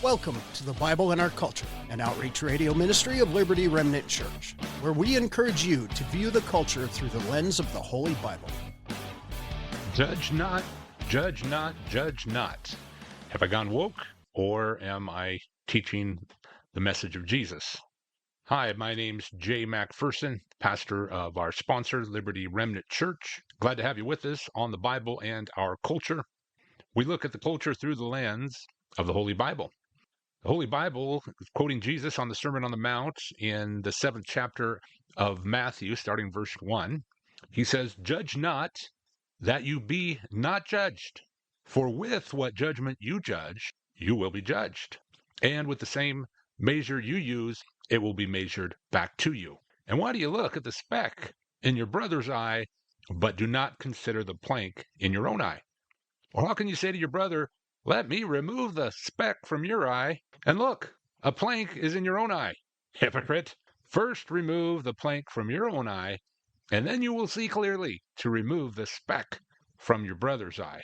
Welcome to the Bible and Our Culture, an outreach radio ministry of Liberty Remnant Church, where we encourage you to view the culture through the lens of the Holy Bible. Judge not, judge not, judge not. Have I gone woke, or am I teaching the message of Jesus? Hi, my name's Jay MacPherson, pastor of our sponsor, Liberty Remnant Church. Glad to have you with us on the Bible and Our Culture. We look at the culture through the lens of the Holy Bible. The Holy Bible, quoting Jesus on the Sermon on the Mount in the 7th chapter of Matthew, starting verse 1, he says, "Judge not, that you be not judged. For with what judgment you judge, you will be judged. And with the same measure you use, it will be measured back to you. And why do you look at the speck in your brother's eye, but do not consider the plank in your own eye? Or how can you say to your brother, 'Let me remove the speck from your eye,' and look, a plank is in your own eye? Hypocrite! First remove the plank from your own eye, and then you will see clearly to remove the speck from your brother's eye."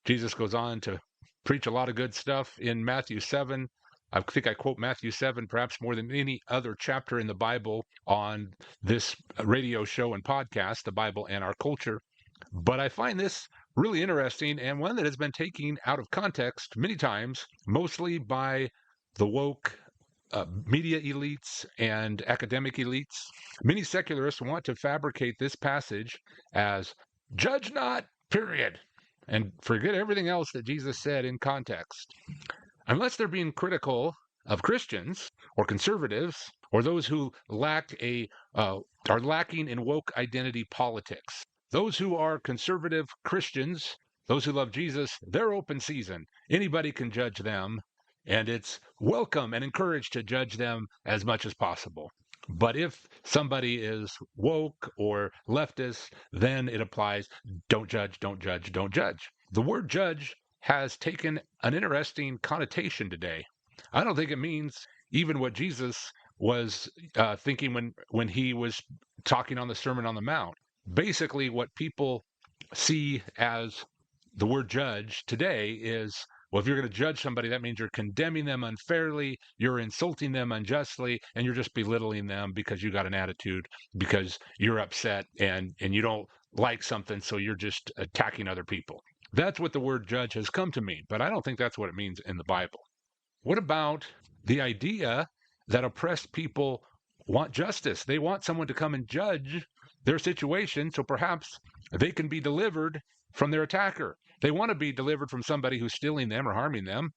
Jesus goes on to preach a lot of good stuff in Matthew 7. I think I quote Matthew 7 perhaps more than any other chapter in the Bible on this radio show and podcast, The Bible and Our Culture. But I find this really interesting, and one that has been taken out of context many times, mostly by the woke media elites and academic elites. Many secularists want to fabricate this passage as "judge not," period, and forget everything else that Jesus said in context. Unless they're being critical of Christians or conservatives or those who are lacking in woke identity politics. Those who are conservative Christians, those who love Jesus, they're open season. Anybody can judge them, and it's welcome and encouraged to judge them as much as possible. But if somebody is woke or leftist, then it applies, don't judge, don't judge, don't judge. The word judge has taken an interesting connotation today. I don't think it means even what Jesus was thinking when he was talking on the Sermon on the Mount. Basically, what people see as the word judge today is, well, if you're going to judge somebody, that means you're condemning them unfairly, you're insulting them unjustly, and you're just belittling them because you got an attitude, because you're upset and you don't like something, so you're just attacking other people. That's what the word judge has come to mean, but I don't think that's what it means in the Bible. What about the idea that oppressed people want justice? They want someone to come and judge their situation so perhaps they can be delivered from their attacker. They want to be delivered from somebody who's stealing them or harming them.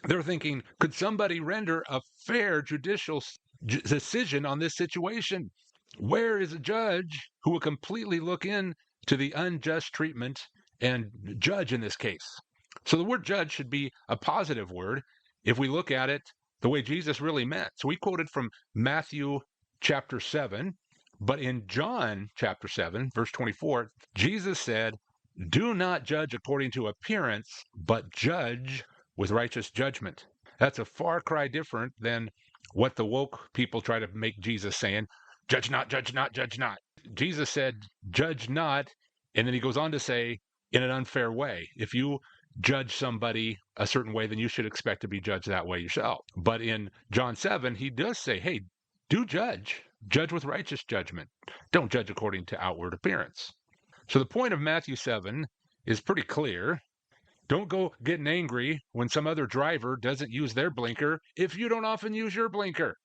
They're thinking, could somebody render a fair judicial decision on this situation? Where is a judge who will completely look into the unjust treatment and judge in this case? So the word judge should be a positive word if we look at it the way Jesus really meant. So we quoted from Matthew chapter 7, but in John chapter 7, verse 24, Jesus said, "Do not judge according to appearance, but judge with righteous judgment." That's a far cry different than what the woke people try to make Jesus saying, "Judge not, judge not, judge not." Jesus said, "Judge not," and then he goes on to say, "in an unfair way." If you judge somebody a certain way, then you should expect to be judged that way yourself. But in John 7, he does say, hey, do judge. Judge with righteous judgment. Don't judge according to outward appearance. So the point of Matthew 7 is pretty clear. Don't go getting angry when some other driver doesn't use their blinker if you don't often use your blinker.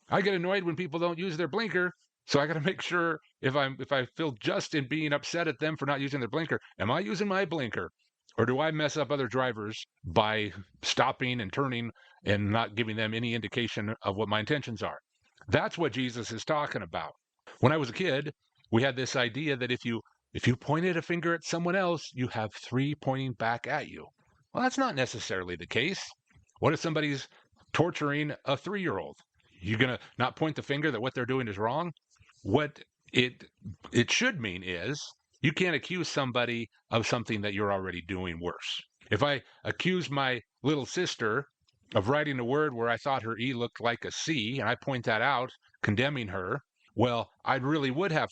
I get annoyed when people don't use their blinker, so I got to make sure if I feel just in being upset at them for not using their blinker, am I using my blinker? Or do I mess up other drivers by stopping and turning and not giving them any indication of what my intentions are? That's what Jesus is talking about. When I was a kid, we had this idea that if you pointed a finger at someone else, you have 3 pointing back at you. Well, that's not necessarily the case. What if somebody's torturing a 3-year-old? You're going to not point the finger that what they're doing is wrong? What it should mean is you can't accuse somebody of something that you're already doing worse. If I accuse my little sister of writing a word where I thought her E looked like a C, and I point that out, condemning her, well, I really would have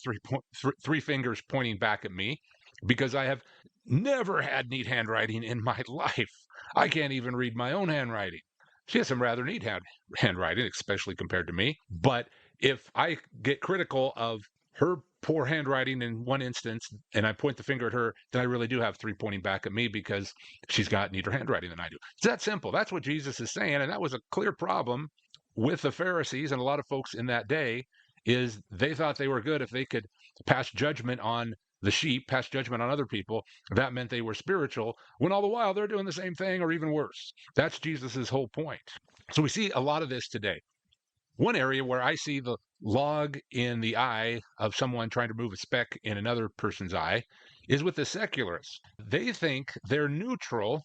three fingers pointing back at me because I have never had neat handwriting in my life. I can't even read my own handwriting. She has some rather neat handwriting, especially compared to me. But if I get critical of her poor handwriting in one instance and I point the finger at her, then I really do have three pointing back at me because she's got neater handwriting than I do. It's that simple. That's what Jesus is saying. And that was a clear problem with the Pharisees and a lot of folks in that day is they thought they were good if they could pass judgment on the sheep, pass judgment on other people. That meant they were spiritual, when all the while they're doing the same thing or even worse. That's Jesus's whole point. So we see a lot of this today. One area where I see the log in the eye of someone trying to remove a speck in another person's eye is with the secularists. They think they're neutral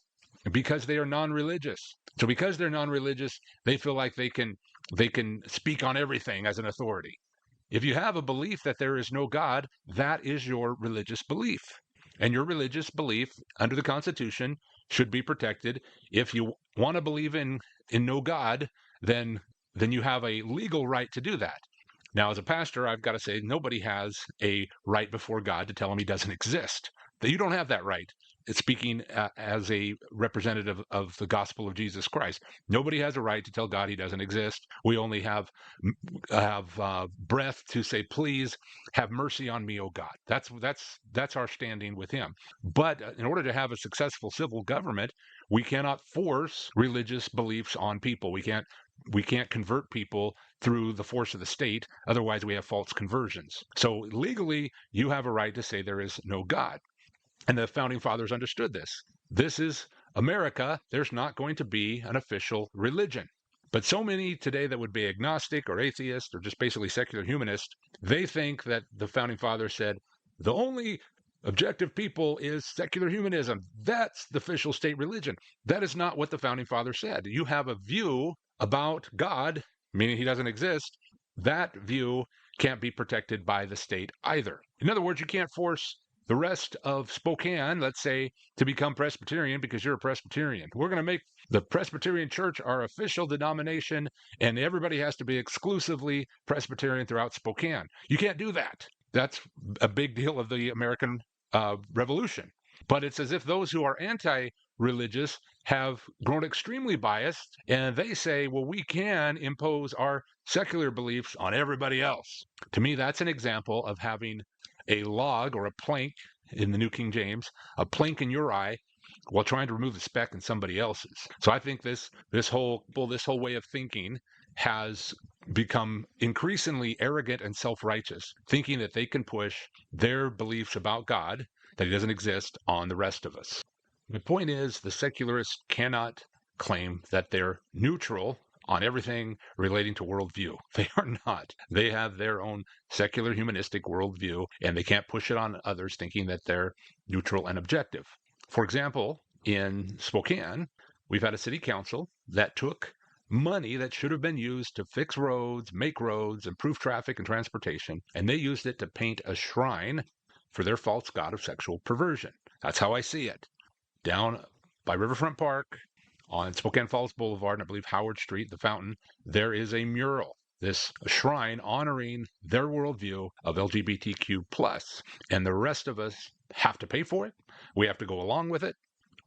because they are non-religious. So because they're non-religious, they feel like they can speak on everything as an authority. If you have a belief that there is no God, that is your religious belief. And your religious belief under the Constitution should be protected. If you want to believe in no God, then you have a legal right to do that. Now, as a pastor, I've got to say nobody has a right before God to tell him he doesn't exist. That you don't have that right. It's speaking as a representative of the gospel of Jesus Christ. Nobody has a right to tell God he doesn't exist. We only have breath to say, "Please have mercy on me, O God." That's our standing with Him. But in order to have a successful civil government, we cannot force religious beliefs on people. We can't convert people through the force of the state. Otherwise, we have false conversions. So legally, you have a right to say there is no God. And the founding fathers understood this. This is America. There's not going to be an official religion. But so many today that would be agnostic or atheist or just basically secular humanist, they think that the founding fathers said the only objective people is secular humanism. That's the official state religion. That is not what the founding fathers said. You have a view about God, meaning he doesn't exist. That view can't be protected by the state either. In other words, you can't force the rest of Spokane, let's say, to become Presbyterian because you're a Presbyterian. We're going to make the Presbyterian Church our official denomination, and everybody has to be exclusively Presbyterian throughout Spokane. You can't do that. That's a big deal of the American Revolution. But it's as if those who are anti-religious have grown extremely biased, and they say, well, we can impose our secular beliefs on everybody else. To me, that's an example of having a log or a plank in the New King James, a plank in your eye while trying to remove the speck in somebody else's. So I think this whole way of thinking has become increasingly arrogant and self-righteous, thinking that they can push their beliefs about God, that he doesn't exist, on the rest of us. The point is, the secularists cannot claim that they're neutral on everything relating to worldview. They are not. They have their own secular humanistic worldview, and they can't push it on others thinking that they're neutral and objective. For example, in Spokane, we've had a city council that took money that should have been used to fix roads, make roads, improve traffic and transportation, and they used it to paint a shrine for their false god of sexual perversion. That's how I see it. Down by Riverfront Park, on Spokane Falls Boulevard, and I believe Howard Street, the fountain, there is a mural, this shrine honoring their worldview of LGBTQ+. And the rest of us have to pay for it. We have to go along with it.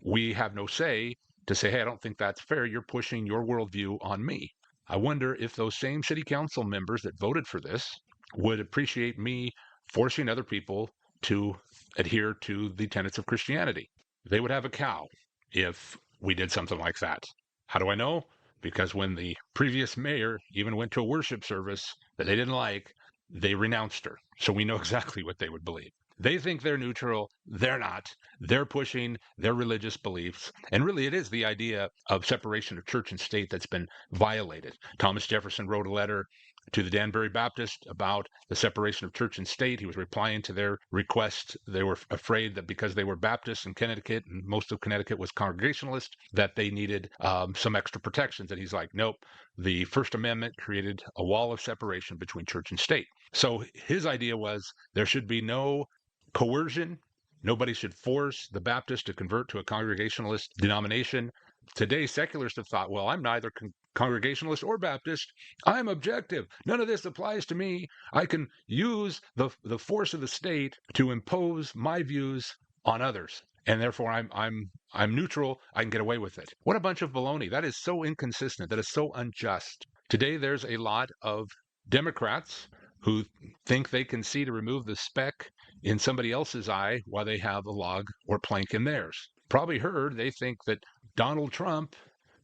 We have no say to say, hey, I don't think that's fair. You're pushing your worldview on me. I wonder if those same city council members that voted for this would appreciate me forcing other people to adhere to the tenets of Christianity. They would have a cow if we did something like that. How do I know? Because when the previous mayor even went to a worship service that they didn't like, they renounced her. So we know exactly what they would believe. They think they're neutral. They're not. They're pushing their religious beliefs. And really, it is the idea of separation of church and state that's been violated. Thomas Jefferson wrote a letter to the Danbury Baptist about the separation of church and state. He was replying to their request. They were afraid that because they were Baptists in Connecticut, and most of Connecticut was Congregationalist, that they needed some extra protections. And he's like, nope, the First Amendment created a wall of separation between church and state. So his idea was there should be no coercion. Nobody should force the Baptist to convert to a Congregationalist denomination. Today, secularists have thought, well, I'm neither Congregationalist or Baptist. I'm objective. None of this applies to me. I can use the force of the state to impose my views on others. and therefore I'm neutral. I can get away with it. What a bunch of baloney. That is so inconsistent. That is so unjust. Today, there's a lot of Democrats who think they can see to remove the speck in somebody else's eye while they have a log or plank in theirs. Probably heard they think that Donald Trump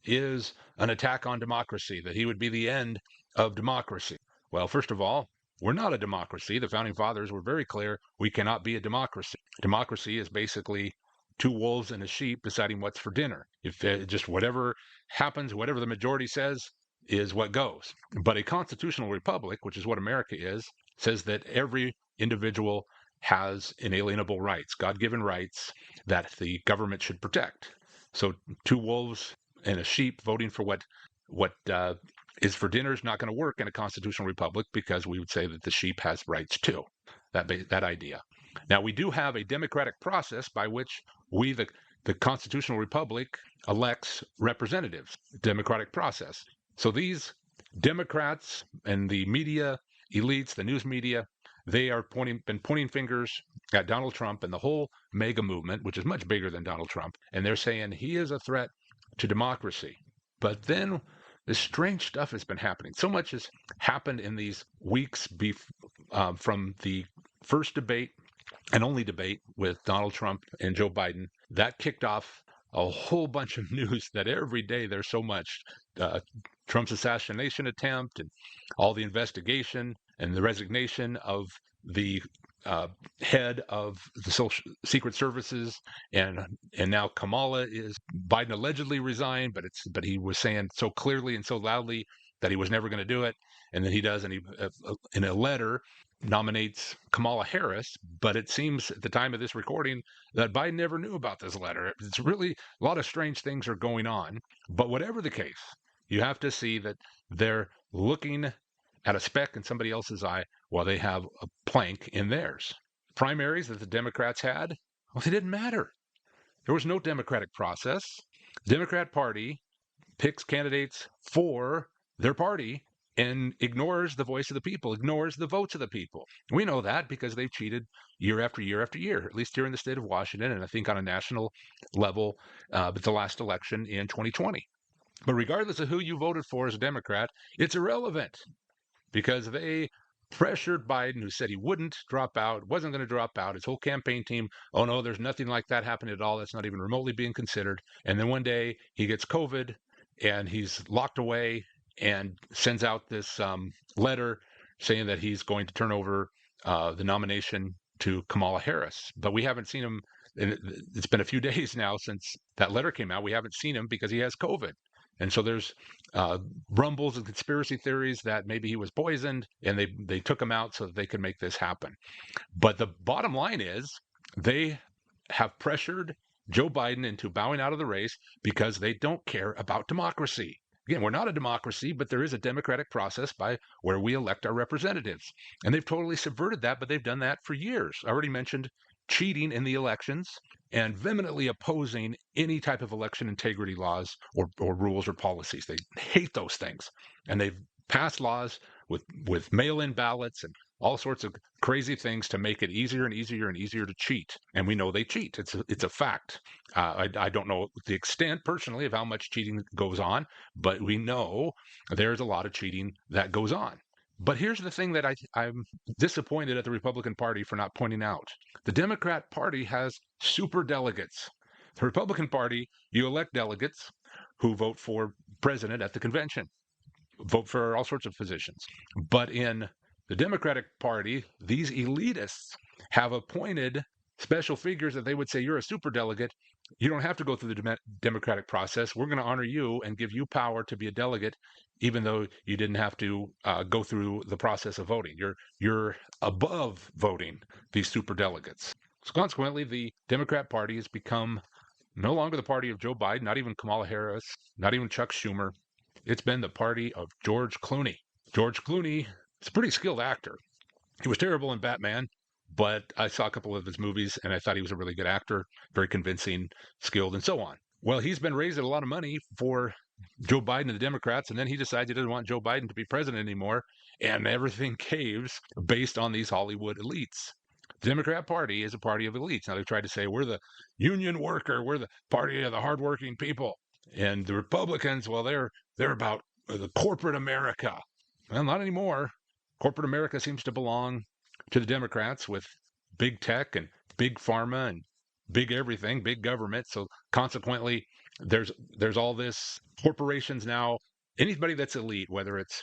is an attack on democracy, that he would be the end of democracy. Well, first of all, we're not a democracy. The founding fathers were very clear we cannot be a democracy. Democracy is basically two wolves and a sheep deciding what's for dinner. If just whatever happens, whatever the majority says is what goes. But a constitutional republic, which is what America is, says that every individual has inalienable rights, God-given rights that the government should protect. So two wolves and a sheep voting for what is for dinner is not going to work in a constitutional republic, because we would say that the sheep has rights too. That idea. Now, we do have a democratic process by which we, the constitutional republic, elects representatives. Democratic process. So these Democrats and the media elites, the news media, they are been pointing fingers at Donald Trump and the whole MAGA movement, which is much bigger than Donald Trump, and they're saying he is a threat to democracy. But then this strange stuff has been happening. So much has happened in these weeks from the first debate and only debate with Donald Trump and Joe Biden. That kicked off a whole bunch of news that every day there's so much. Trump's assassination attempt and all the investigation and the resignation of the head of the Secret Services, and now Kamala is Biden allegedly resigned, but he was saying so clearly and so loudly that he was never going to do it, and then he does, and he in a letter nominates Kamala Harris. But it seems at the time of this recording that Biden never knew about this letter. It's really a lot of strange things are going on. But whatever the case, you have to see that they're looking at a speck in somebody else's eye while they have a plank in theirs. Primaries that the Democrats had, well, they didn't matter. There was no democratic process. The Democrat Party picks candidates for their party and ignores the voice of the people, ignores the votes of the people. We know that because they've cheated year after year after year, at least here in the state of Washington, and I think on a national level, but the last election in 2020. But regardless of who you voted for as a Democrat, it's irrelevant, because they pressured Biden, who said he wouldn't drop out, wasn't going to drop out. His whole campaign team, oh no, there's nothing like that happening at all. That's not even remotely being considered. And then one day he gets COVID and he's locked away and sends out this letter saying that he's going to turn over the nomination to Kamala Harris. But we haven't seen him. It's been a few days now since that letter came out. We haven't seen him because he has COVID. And so there's rumbles and conspiracy theories that maybe he was poisoned and they took him out so that they could make this happen. But the bottom line is they have pressured Joe Biden into bowing out of the race because they don't care about democracy. Again, we're not a democracy, but there is a democratic process by where we elect our representatives. And they've totally subverted that, but they've done that for years. I already mentioned cheating in the elections and vehemently opposing any type of election integrity laws or rules or policies. They hate those things. And they've passed laws with mail-in ballots and all sorts of crazy things to make it easier and easier and easier to cheat. And we know they cheat. It's a fact. I don't know the extent personally of how much cheating goes on, but we know there's a lot of cheating that goes on. But here's the thing that I'm disappointed at the Republican Party for not pointing out. The Democrat Party has super delegates. The Republican Party, you elect delegates who vote for president at the convention, vote for all sorts of positions. But in the Democratic Party, these elitists have appointed special figures that they would say, you're a superdelegate. You don't have to go through the democratic process. We're going to honor you and give you power to be a delegate, even though you didn't have to go through the process of voting. You're above voting these superdelegates. So consequently, the Democrat Party has become no longer the party of Joe Biden, not even Kamala Harris, not even Chuck Schumer. It's been the party of George Clooney. George Clooney is a pretty skilled actor. He was terrible in Batman, but I saw a couple of his movies and I thought he was a really good actor, very convincing, skilled, and so on. Well, he's been raising a lot of money for Joe Biden and the Democrats, and then he decides he doesn't want Joe Biden to be president anymore, and everything caves based on these Hollywood elites. Democrat Party is a party of elites. Now, they've tried to say we're the union worker, we're the party of the hardworking people. And the Republicans, well, they're about the corporate America. Well, not anymore. Corporate America seems to belong to the Democrats with big tech and big pharma and big everything, big government. So consequently, there's all this corporations now. Anybody that's elite, whether it's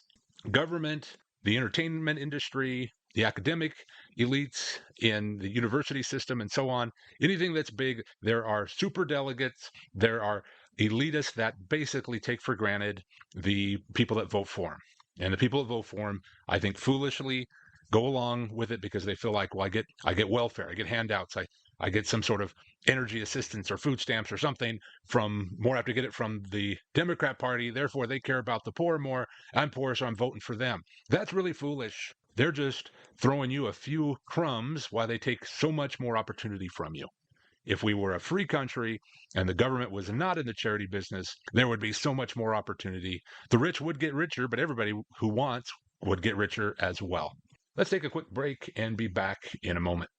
government, the entertainment industry, the academic elites in the university system, and so on, anything that's big, there are super delegates, there are elitists that basically take for granted the people that vote for them. And the people that vote for them, I think, foolishly go along with it because they feel like, well, I get welfare, I get handouts, I get some sort of energy assistance or food stamps or something from more. I have to get it from the Democrat Party. Therefore, they care about the poor more. I'm poor, so I'm voting for them. That's really foolish. They're just throwing you a few crumbs while they take so much more opportunity from you. If we were a free country and the government was not in the charity business, there would be so much more opportunity. The rich would get richer, but everybody who wants would get richer as well. Let's take a quick break and be back in a moment.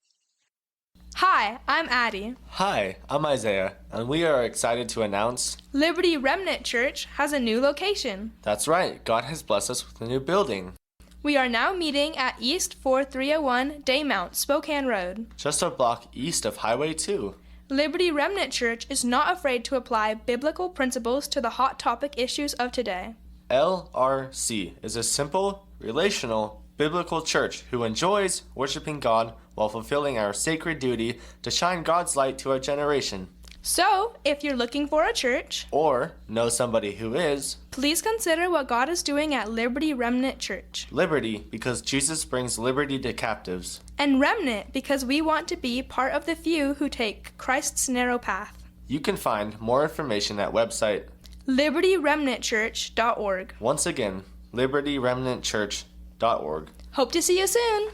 Hi, I'm Addie. Hi, I'm Isaiah, and we are excited to announce Liberty Remnant Church has a new location. that's right, God has blessed us with a new building. We are now meeting at East 4301 Daymount, Spokane Road. Just a block east of Highway 2. Liberty Remnant Church is not afraid to apply biblical principles to the hot topic issues of today. LRC is a simple, relational, biblical church who enjoys worshiping God while fulfilling our sacred duty to shine God's light to our generation. So, if you're looking for a church, Or know somebody who is. please consider what God is doing at Liberty Remnant Church. Liberty, because Jesus brings liberty to captives. And Remnant, because we want to be part of the few who take Christ's narrow path. You can find more information at website, LibertyRemnantChurch.org. once again, libertyremnantchurch.org. Hope to see you soon!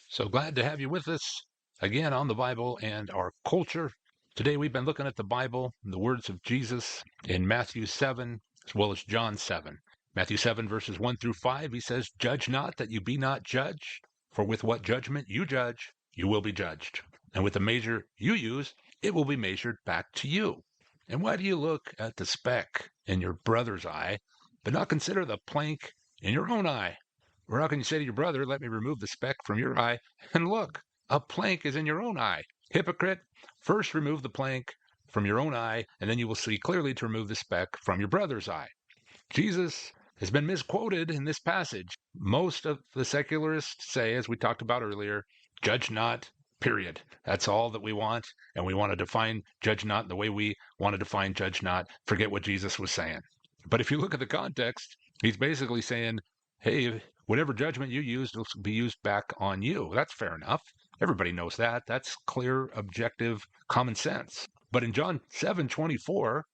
So glad to have you with us again on the Bible and our culture. Today we've been looking at the Bible and the words of Jesus in Matthew 7 as well as John 7. Matthew 7 verses 1 through 5, he says, "Judge not that you be not judged, for with what judgment you judge, you will be judged. And with the measure you use, it will be measured back to you. And why do you look at the speck in your brother's eye, but not consider the plank in your own eye? Or how can you say to your brother, let me remove the speck from your eye, and look, a plank is in your own eye? Hypocrite, first remove the plank from your own eye, and then you will see clearly to remove the speck from your brother's eye." Jesus has been misquoted in this passage. Most of the secularists say, as we talked about earlier, judge not, period. That's all that we want, and we want to define judge not the way we want to define judge not. Forget what Jesus was saying. But if you look at the context, he's basically saying, hey, whatever judgment you use will be used back on you. That's fair enough. Everybody knows that. That's clear, objective, common sense. But in John 7:24,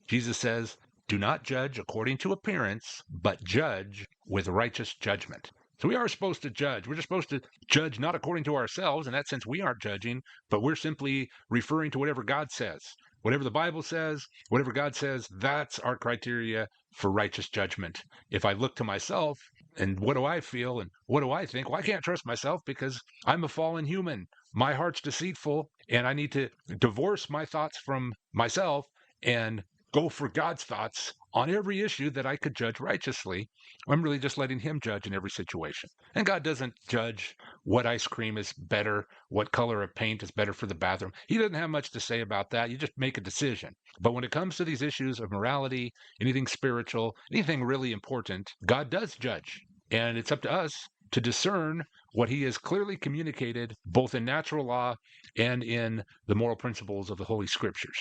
Jesus says, "Do not judge according to appearance, but judge with righteous judgment." So we are supposed to judge. We're just supposed to judge not according to ourselves. In that sense, we aren't judging, but we're simply referring to whatever God says. Whatever the Bible says, whatever God says, that's our criteria for righteous judgment. If I look to myself, and what do I feel and what do I think? Well, I can't trust myself because I'm a fallen human. My heart's deceitful, and I need to divorce my thoughts from myself and go for God's thoughts on every issue that I could judge righteously. I'm really just letting him judge in every situation. And God doesn't judge what ice cream is better, what color of paint is better for the bathroom. He doesn't have much to say about that. You just make a decision. But when it comes to these issues of morality, anything spiritual, anything really important, God does judge. And it's up to us to discern what he has clearly communicated both in natural law and in the moral principles of the Holy Scriptures.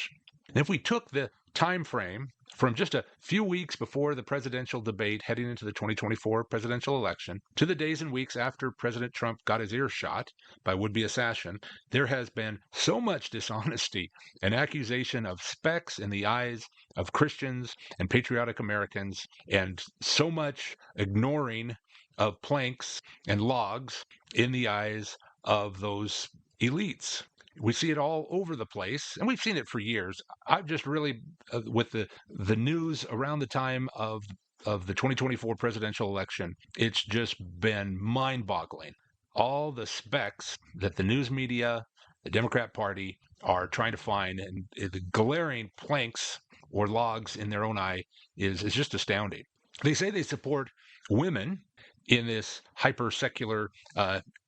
And if we took the time frame from just a few weeks before the presidential debate heading into the 2024 presidential election to the days and weeks after President Trump got his ear shot by would-be assassin, there has been so much dishonesty and accusation of specks in the eyes of Christians and patriotic Americans, and so much ignoring of planks and logs in the eyes of those elites. We see it all over the place, and we've seen it for years. I've just really, with the news around the time of the 2024 presidential election, it's just been mind-boggling. all the specks that the news media, the Democrat Party are trying to find, and the glaring planks or logs in their own eye is just astounding. They say they support women in this hyper-secular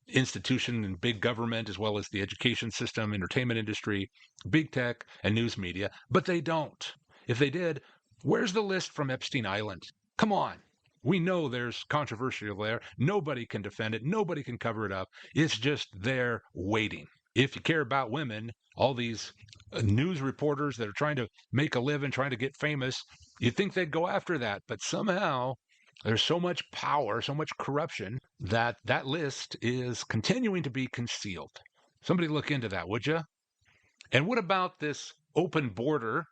institution and big government, as well as the education system, entertainment industry, big tech, and news media, but they don't. If they did, where's the list from Epstein Island? Come on. We know there's controversy there. Nobody can defend it. Nobody can cover it up. It's just there waiting. If you care about women, all these news reporters that are trying to make a living, trying to get famous, you'd think they'd go after that. But somehow there's so much power, so much corruption that that list is continuing to be concealed. Somebody look into that, would you? And what about this open border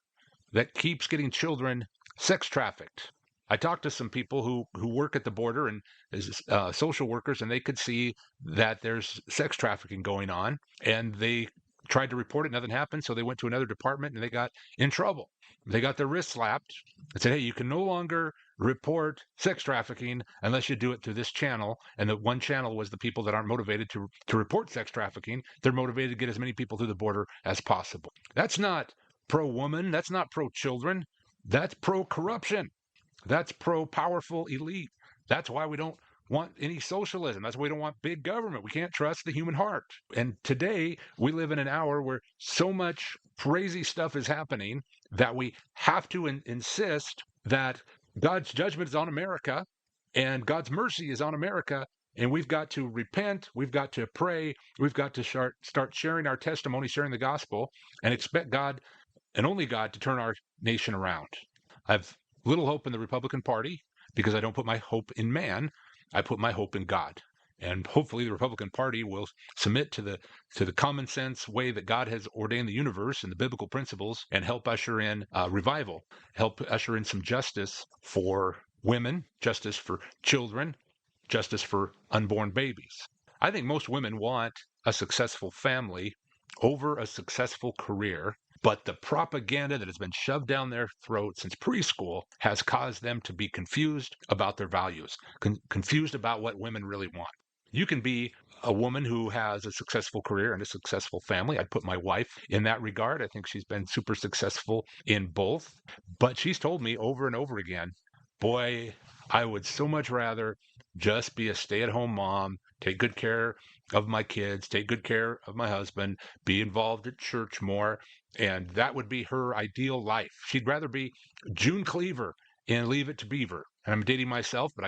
that keeps getting children sex trafficked? I talked to some people who work at the border and as social workers, and they could see that there's sex trafficking going on, and they tried to report it. Nothing happened, so they went to another department, and they got in trouble. They got their wrists slapped and said, hey, you can no longer report sex trafficking unless you do it through this channel. And the one channel was the people that aren't motivated to report sex trafficking. They're motivated to get as many people through the border as possible. That's not pro-woman. That's not pro-children. That's pro-corruption. That's pro-powerful elite. That's why we don't want any socialism. That's why we don't want big government. We can't trust the human heart. And today, we live in an hour where so much crazy stuff is happening that we have to insist that God's judgment is on America and God's mercy is on America. And we've got to repent. We've got to pray. We've got to start sharing our testimony, sharing the gospel, and expect God and only God to turn our nation around. I've little hope in the Republican Party because I don't put my hope in man. I put my hope in God. And hopefully the Republican Party will submit to the common sense way that God has ordained the universe and the biblical principles and help usher in revival, help usher in some justice for women, justice for children, justice for unborn babies. I think most women want a successful family over a successful career. But the propaganda that has been shoved down their throat since preschool has caused them to be confused about their values, confused about what women really want. You can be a woman who has a successful career and a successful family. I'd put my wife in that regard. I think she's been super successful in both. But she's told me over and over again, boy, I would so much rather just be a stay-at-home mom, take good care of my kids, take good care of my husband, be involved at church more. And that would be her ideal life. She'd rather be June Cleaver in Leave It to Beaver. And I'm dating myself, but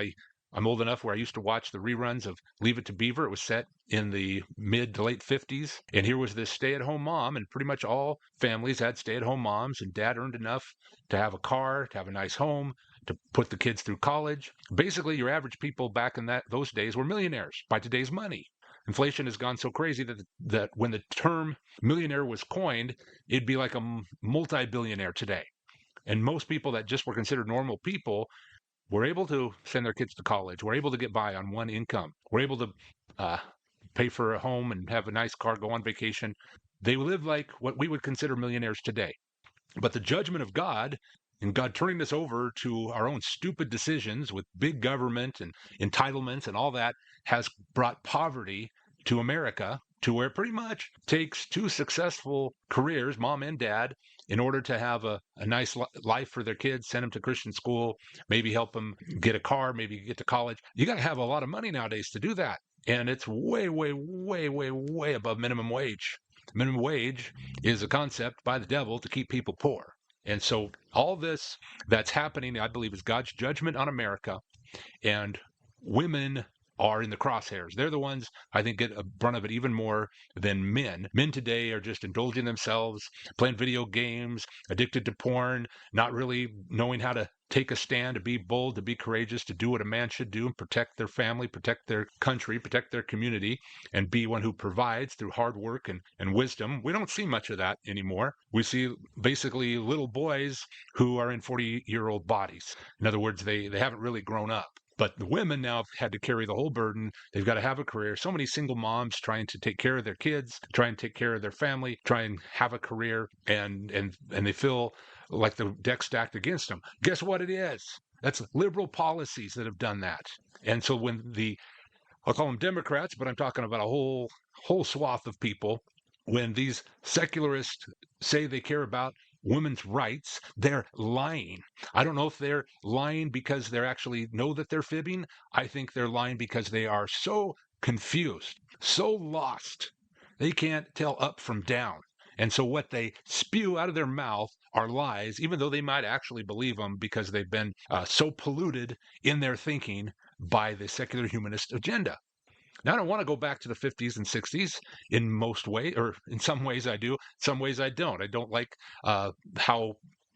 I'm old enough where I used to watch the reruns of Leave It to Beaver. It was set in the mid to late 50s. And here was this stay-at-home mom, and pretty much all families had stay-at-home moms, and dad earned enough to have a car, to have a nice home, to put the kids through college. Basically, your average people back in those days were millionaires by today's money. Inflation has gone so crazy that when the term millionaire was coined, it'd be like a multi-billionaire today. And most people that just were considered normal people were able to send their kids to college, were able to get by on one income, were able to pay for a home and have a nice car, go on vacation. They live like what we would consider millionaires today. But the judgment of God, and God turning this over to our own stupid decisions with big government and entitlements and all that, has brought poverty to America, to where it pretty much takes two successful careers, mom and dad, in order to have a nice life for their kids, send them to Christian school, maybe help them get a car, maybe get to college. You got to have a lot of money nowadays to do that. And it's way, way, way, way, way above minimum wage. Minimum wage is a concept by the devil to keep people poor. And so all this that's happening, I believe, is God's judgment on America. And women are in the crosshairs. They're the ones, I think, get a brunt of it even more than men. Men today are just indulging themselves, playing video games, addicted to porn, not really knowing how to take a stand, to be bold, to be courageous, to do what a man should do and protect their family, protect their country, protect their community, and be one who provides through hard work and wisdom. We don't see much of that anymore. We see basically little boys who are in 40-year-old bodies. In other words, they haven't really grown up. But the women now have had to carry the whole burden. They've got to have a career. So many single moms trying to take care of their kids, try and take care of their family, try and have a career, and they feel like the deck's stacked against them. Guess what it is? That's liberal policies that have done that. And so when the I'll call them Democrats, but I'm talking about a whole swath of people. When these secularists say they care about women's rights, they're lying. I don't know if they're lying because they actually know that they're fibbing. I think they're lying because they are so confused, so lost, they can't tell up from down. And so what they spew out of their mouth are lies, even though they might actually believe them because they've been so polluted in their thinking by the secular humanist agenda. Now, I don't want to go back to the 50s and 60s in most ways, or in some ways I do, some ways I don't. I don't like how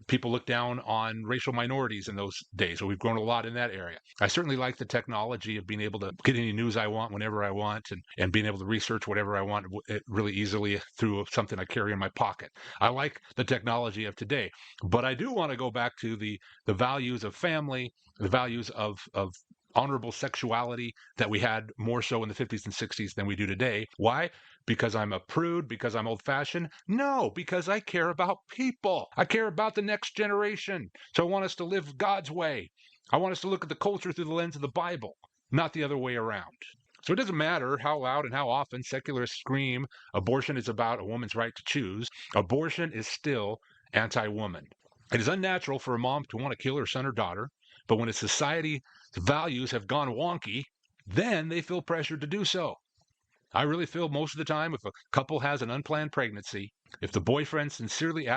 people look down on racial minorities in those days. So we've grown a lot in that area. I certainly like the technology of being able to get any news I want whenever I want and being able to research whatever I want really easily through something I carry in my pocket. I like the technology of today, but I do want to go back to the values of family, the values of honorable sexuality that we had more so in the 50s and 60s than we do today. Why? Because I'm a prude? Because I'm old-fashioned? No, because I care about people. I care about the next generation. So I want us to live God's way. I want us to look at the culture through the lens of the Bible, not the other way around. So it doesn't matter how loud and how often secularists scream abortion is about a woman's right to choose. Abortion is still anti-woman. It is unnatural for a mom to want to kill her son or daughter, but when a society's values have gone wonky, then they feel pressured to do so. I really feel most of the time if a couple has an unplanned pregnancy, if the boyfriend sincerely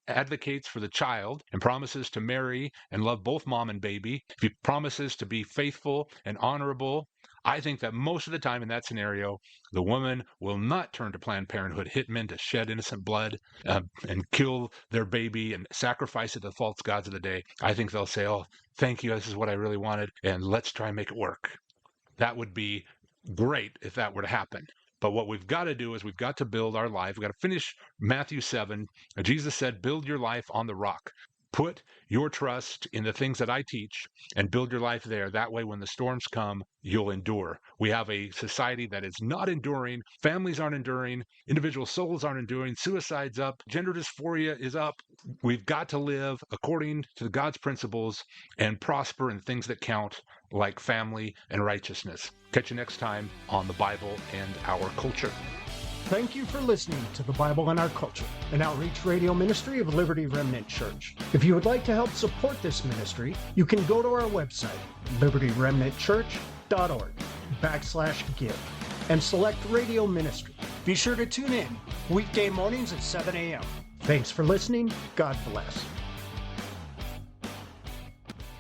advocates for the child and promises to marry and love both mom and baby, if he promises to be faithful and honorable, I think that most of the time in that scenario, the woman will not turn to Planned Parenthood hitmen to shed innocent blood and kill their baby and sacrifice it to the false gods of the day. I think they'll say, oh, thank you, this is what I really wanted, and let's try and make it work. That would be great if that were to happen. But what we've got to do is we've got to build our life. We've got to finish Matthew 7. Jesus said, build your life on the rock. Put your trust in the things that I teach and build your life there. That way, when the storms come, you'll endure. We have a society that is not enduring. Families aren't enduring. Individual souls aren't enduring. Suicide's up. Gender dysphoria is up. We've got to live according to God's principles and prosper in things that count, like family and righteousness. Catch you next time on the Bible and Our Culture. Thank you for listening to The Bible and Our Culture, an outreach radio ministry of Liberty Remnant Church. If you would like to help support this ministry, you can go to our website, libertyremnantchurch.org/give, and select Radio Ministry. Be sure to tune in weekday mornings at 7 a.m. Thanks for listening. God bless.